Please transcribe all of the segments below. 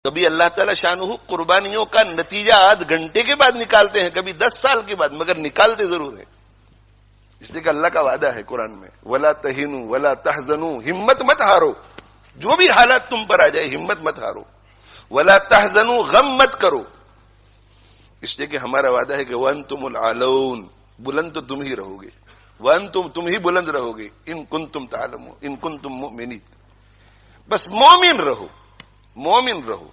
کبھی اللہ تعالی شانہ قربانیوں کا نتیجہ آدھ گھنٹے کے بعد نکالتے ہیں، کبھی 10 سال کے بعد، مگر نکالتے ضرور ہیں. اس لیے کہ اللہ کا وعدہ ہے قرآن میں، وَلَا تَهِنُوا وَلَا تَحْزَنُوا، ہمت مت ہارو، جو بھی حالات تم پر آ جائے ہمت مت ہارو. وَلَا تَحْزَنُوا، غم مت کرو. اس لیے کہ ہمارا وعدہ ہے کہ وَأَنْتُمُ الْأَعْلَوْنَ، بلند تو تم ہی رہو گے. وَأَنْتُمْ، تم ہی بلند رہو گے. إِن كُنتُمْ تَعْلَمُونَ، إِن كُنتُم مُؤْمِنِينَ. بس مومن رہو، مومن رہو،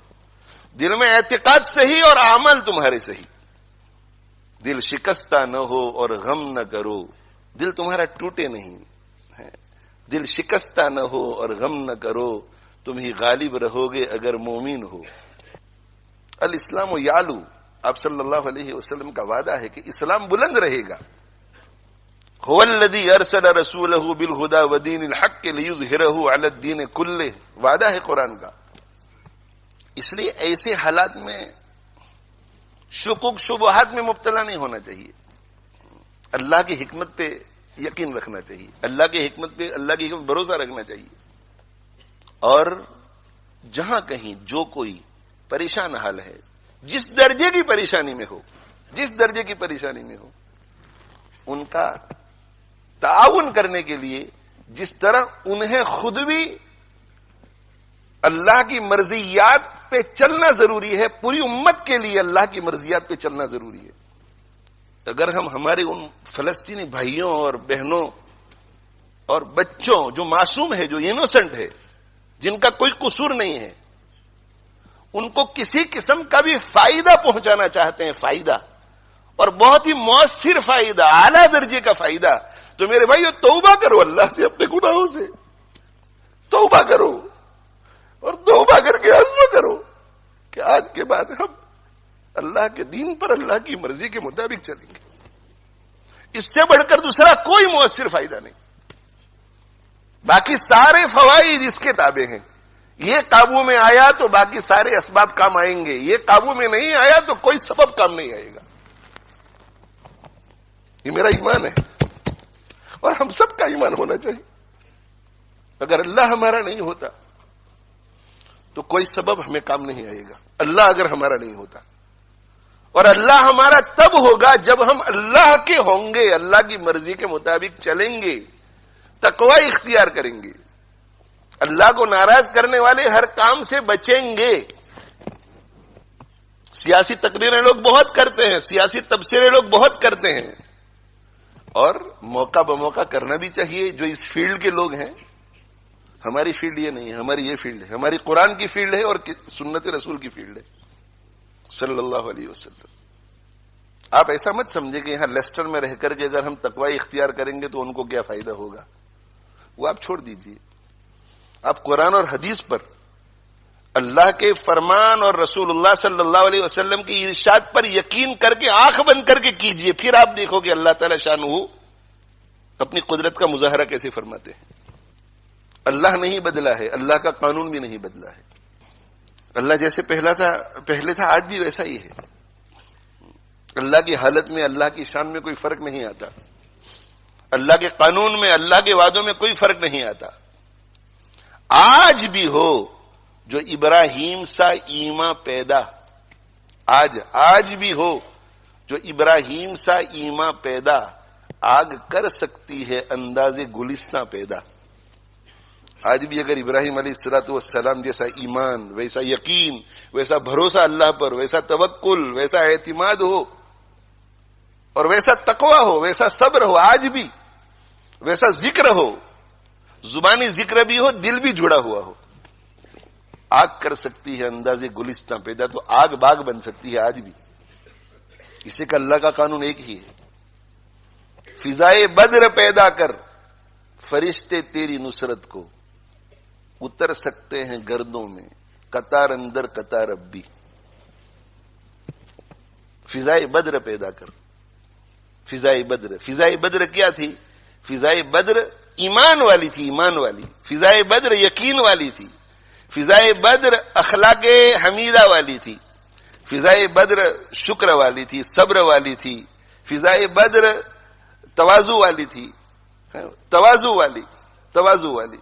دل میں اعتقاد صحیح اور عمل تمہارے صحیح. دل شکستہ نہ ہو اور غم نہ کرو، دل تمہارا ٹوٹے نہیں. دل شکستہ نہ ہو اور غم نہ کرو، تم ہی غالب رہو گے اگر مومن ہو. الاسلام یعلو، آپ صلی اللہ علیہ وسلم کا وعدہ ہے کہ اسلام بلند رہے گا. هو الذی ارسل رسولہ بالہدی ودین الحق لیظہرہ علی الدین کلہ، وعدہ ہے قرآن کا. اس لیے ایسے حالات میں شکوک شبہات میں مبتلا نہیں ہونا چاہیے. اللہ کی حکمت پہ یقین رکھنا چاہیے، اللہ کی حکمت پہ، اللہ کی حکمت بھروسہ رکھنا چاہیے. اور جہاں کہیں جو کوئی پریشان حال ہے، جس درجے کی پریشانی میں ہو، جس درجے کی پریشانی میں ہو، ان کا تعاون کرنے کے لیے جس طرح انہیں خود بھی اللہ کی مرضیات پہ چلنا ضروری ہے، پوری امت کے لیے اللہ کی مرضیات پہ چلنا ضروری ہے. اگر ہم ہمارے ان فلسطینی بھائیوں اور بہنوں اور بچوں جو معصوم ہے، جو انوسنٹ ہے، جن کا کوئی قصور نہیں ہے، ان کو کسی قسم کا بھی فائدہ پہنچانا چاہتے ہیں، فائدہ، اور بہت ہی مؤثر فائدہ، اعلیٰ درجے کا فائدہ، تو میرے بھائیو توبہ کرو اللہ سے، اپنے گناہوں سے توبہ کرو، اور توبہ کر کے عزم کرو کہ آج کے بعد ہم اللہ کے دین پر، اللہ کی مرضی کے مطابق چلیں گے. اس سے بڑھ کر دوسرا کوئی مؤثر فائدہ نہیں. باقی سارے فوائد اس کے تابع ہیں. یہ قابو میں آیا تو باقی سارے اسباب کام آئیں گے، یہ قابو میں نہیں آیا تو کوئی سبب کام نہیں آئے گا. یہ میرا ایمان ہے اور ہم سب کا ایمان ہونا چاہیے. اگر اللہ ہمارا نہیں ہوتا تو کوئی سبب ہمیں کام نہیں آئے گا. اللہ اگر ہمارا نہیں ہوتا، اور اللہ ہمارا تب ہوگا جب ہم اللہ کے ہوں گے، اللہ کی مرضی کے مطابق چلیں گے، تقوی اختیار کریں گے، اللہ کو ناراض کرنے والے ہر کام سے بچیں گے. سیاسی تقریریں لوگ بہت کرتے ہیں، سیاسی تبصرے لوگ بہت کرتے ہیں، اور موقع بموقع کرنا بھی چاہیے. جو اس فیلڈ کے لوگ ہیں، ہماری فیلڈ یہ نہیں ہے، ہماری یہ فیلڈ ہے، ہماری قرآن کی فیلڈ ہے اور سنت رسول کی فیلڈ ہے صلی اللہ علیہ وسلم. آپ ایسا مت سمجھے کہ یہاں لیسٹر میں رہ کر کے اگر ہم تقوی اختیار کریں گے تو ان کو کیا فائدہ ہوگا، وہ آپ چھوڑ دیجئے. آپ قرآن اور حدیث پر، اللہ کے فرمان اور رسول اللہ صلی اللہ علیہ وسلم کی ارشاد پر یقین کر کے آنکھ بند کر کے کیجئے، پھر آپ دیکھو کہ اللہ تعالی شانہ اپنی قدرت کا مظاہرہ کیسے فرماتے ہیں. اللہ نہیں بدلا ہے، اللہ کا قانون بھی نہیں بدلا ہے. اللہ جیسے پہلے تھا آج بھی ویسا ہی ہے. اللہ کی حالت میں، اللہ کی شان میں کوئی فرق نہیں آتا. اللہ کے قانون میں، اللہ کے وعدوں میں کوئی فرق نہیں آتا. آج بھی ہو جو ابراہیم سا ایمان پیدا، آج بھی ہو جو ابراہیم سا ایمان پیدا، آگ کر سکتی ہے انداز گلستہ پیدا. آج بھی اگر ابراہیم علیہ الصلوۃ والسلام جیسا ایمان، ویسا یقین، ویسا بھروسہ اللہ پر، ویسا توکل، ویسا اعتماد ہو، اور ویسا تقوی ہو، ویسا صبر ہو، آج بھی ویسا ذکر ہو، زبانی ذکر بھی ہو، دل بھی جڑا ہوا ہو، آگ کر سکتی ہے انداز گلستہ پیدا. تو آگ باغ بن سکتی ہے آج بھی. اسے کہ اللہ کا قانون ایک ہی ہے. فضائے بدر پیدا کر، فرشتے تیری نصرت کو اتر سکتے ہیں گردوں میں، قطار اندر قطار اب بھی. فضائے بدر پیدا کر. فضائے بدر کیا تھی؟ فضائے بدر ایمان والی تھی، ایمان والی. فضائے بدر یقین والی تھی. فضائے بدر اخلاق حمیدہ والی تھی. فضائے بدر شکر والی تھی، صبر والی تھی. فضائے بدر تواضع والی تھی، تواضع والی.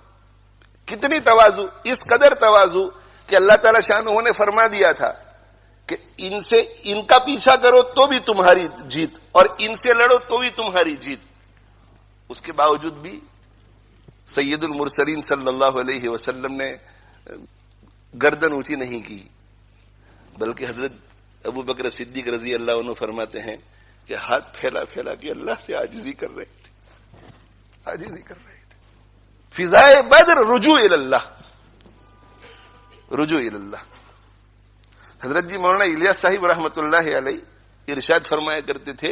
کتنی تواضع؟ اس قدر تواضع کہ اللہ تعالی شانہ نے فرما دیا تھا کہ ان کا پیچھا کرو تو بھی تمہاری جیت اور ان سے لڑو تو بھی تمہاری جیت. اس کے باوجود بھی سید المرسلین صلی اللہ علیہ وسلم نے گردن اونچی نہیں کی، بلکہ حضرت ابو بکر صدیق رضی اللہ عنہ فرماتے ہیں کہ ہاتھ پھیلا پھیلا کے اللہ سے عاجزی کر رہے تھے. فضائے بدر رجوع اللہ. حضرت جی مولانا الیاس صاحب رحمت اللہ علیہ ارشاد فرمایا کرتے تھے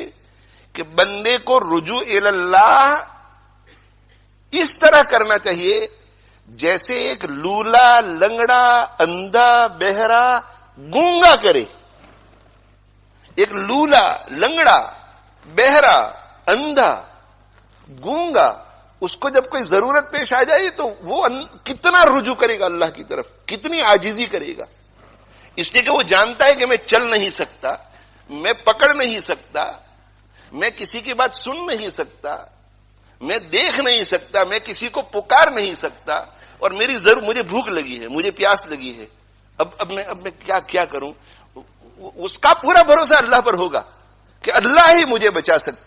کہ بندے کو رجوع اللہ اس طرح کرنا چاہیے جیسے ایک لولا، لنگڑا، اندھا، بہرا، گونگا کرے. ایک لولا، لنگڑا، بہرا، اندھا، گونگا، اس کو جب کوئی ضرورت پیش آ جائے تو وہ کتنا رجوع کرے گا اللہ کی طرف، کتنی عاجزی کرے گا. اس لیے کہ وہ جانتا ہے کہ میں چل نہیں سکتا، میں پکڑ نہیں سکتا، میں کسی کی بات سن نہیں سکتا، میں دیکھ نہیں سکتا، میں کسی کو پکار نہیں سکتا، اور مجھے بھوک لگی ہے، مجھے پیاس لگی ہے، اب میں کیا کروں. اس کا پورا بھروسہ اللہ پر ہوگا کہ اللہ ہی مجھے بچا سکتا ہے.